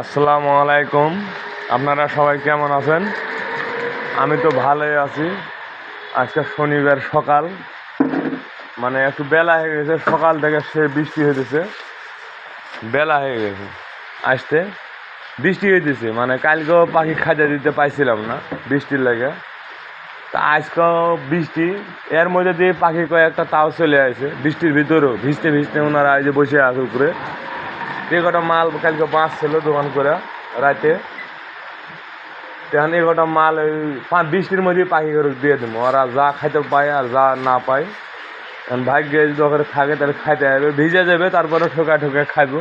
আসসালামু আলাইকুম। আপনারা সবাই কেমন আছেন? আমি তো ভালোই আছি। আজকে শনিবার সকাল, মানে একটু বেলা হয়ে গেছে। সকাল থেকে সে বৃষ্টি হইতেছে, বেলা হয়ে গেছে। আসতে বৃষ্টি হইতেছে, মানে কালকেও পাখি খাইতে দিতে পাইছিলাম না বৃষ্টির লাগে। তা আজকেও বৃষ্টি, এর মধ্যে দিয়ে পাখি কয়েকটা তাও চলে আসে বৃষ্টির ভিতরেও। ভিজতে ভিজতে ওনারা এই যে বসে আছে উপরে। যে কটা মাল কালকে মাছ ছিল দোকান করে রাতে, তখন এই কটা মাল ওই বৃষ্টির মধ্যে পাখি করে দিয়ে দেবো। ওরা যা খাইতে পায় আর যা না পায়, ভাগ্যে যদি ওখানে থাকে তাহলে খাইতে যাবে, ভিজে যাবে, তারপরে ঠোকা ঠোকা খাইবো।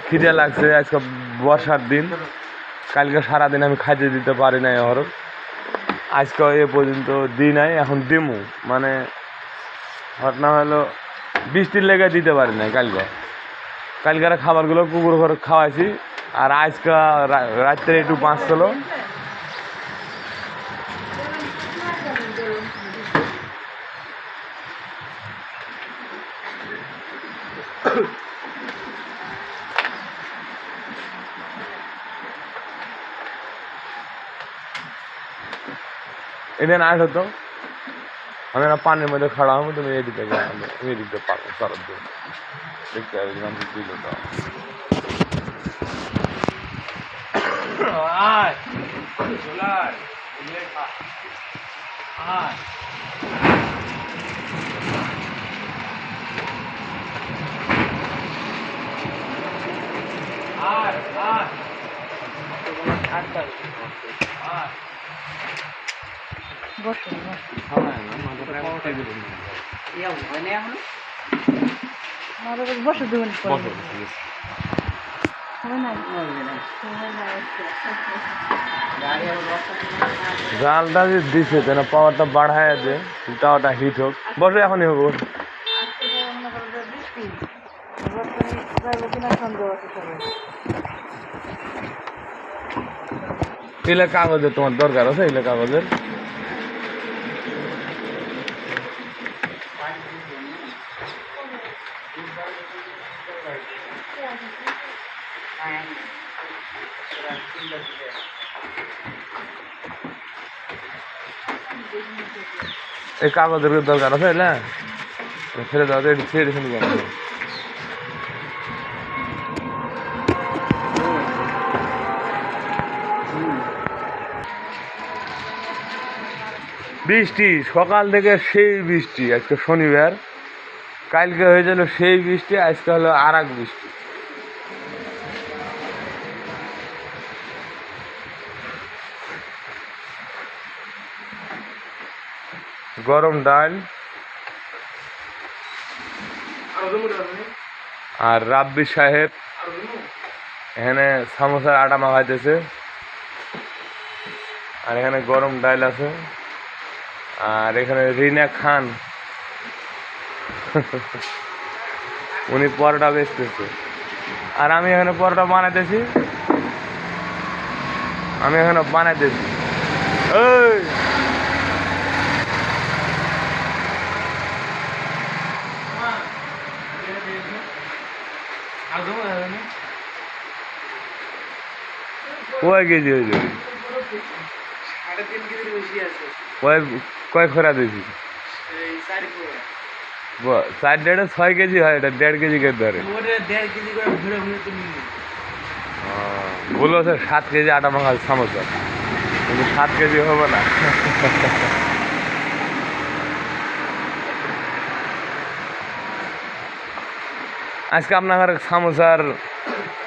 খিদে লাগছে, আজকে বর্ষার দিন, কালকে সারাদিন আমি খাইতে দিতে পারি নাই। ওর আজকে এ পর্যন্ত দিই নাই, এখন দিমু। মানে ঘটনা হলো বৃষ্টির লেগে দিতে পারি নাই। কালকের খাবারগুলো কুকুর ঘরে খাওয়াইছি, আর আজকে রাত্রে একটু মাছ ছিল। এদিন আস হতো, আমি না পানির মধ্যে খাড়া হবো, তুমি এদিকে আমি এদিকে পারবো শরৎ দিয়ে দেখতে হবে দিল তো। জালটা যে দিছে যেন পাওয়ারটা বাড়ায় যে তাওয়াটা হিট হোক। বসে এখনই হোক। এলে কাগজের তোমার দরকার আছে? এলে কাগজের এই কাগজের দরকার আছে? এলে ছেড়ে দাও, ছেড়ে শুনি কেন? বৃষ্টি সকাল থেকে সেই বৃষ্টি। আজকে শনিবার, কালকে হয়ে গেল সেই বৃষ্টি, আজকে হলো আর এক বৃষ্টি। গরম ডাল আর রাব্বি সাহেব এখানে সামোসার আটা মাখাইতেছে, আর এখানে গরম ডাল আছে, আর এখানে রিনা খান উনি পরোটা বেচতেছে, আর আমি এখানে পরোটা বানাইতেছি। ওই কয় কেজি হয়েছে? কয় খোরা দিয়েছি? 4.5 কেজি হয়, এটা 1.5 কেজি কে ধরে বললো স্যার 7 কেজি আটা মাখা সামোসা, কিন্তু 7 কেজি হবে না। আজকে আপনার সামোসার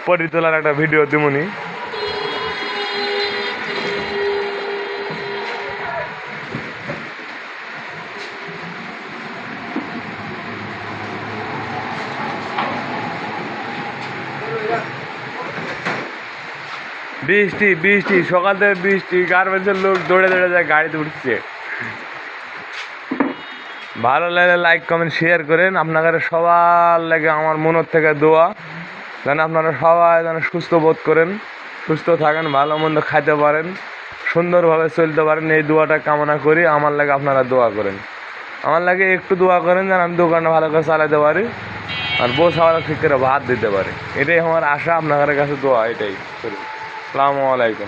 পরি তোলার একটা ভিডিও দিমুনি। বৃষ্টি সকাল থেকে বৃষ্টি, গার্মেন্টসের লোক দৌড়ে যায়, গাড়িতে উঠছে। ভালো লাগলে লাইক কমেন্ট শেয়ার করেন। আপনাদের সবার লাগে আমার মনের থেকে দোয়া, যেন আপনারা সবাই যেন সুস্থ বোধ করেন, সুস্থ থাকেন, ভালো মন্দ খাইতে পারেন, সুন্দরভাবে চলতে পারেন, এই দোয়াটা কামনা করি। আমার লাগে আপনারা দোয়া করেন, আমার লাগে একটু দোয়া করেন যেন আমি দোকানটা ভালো করে চালাতে পারি। আর বউ সবার ঠিক করে ভাত দিতে পারে। এটাই আমার আশা, আপনাদের কাছে দোয়া। এটাই। আসসালামু আলাইকুম।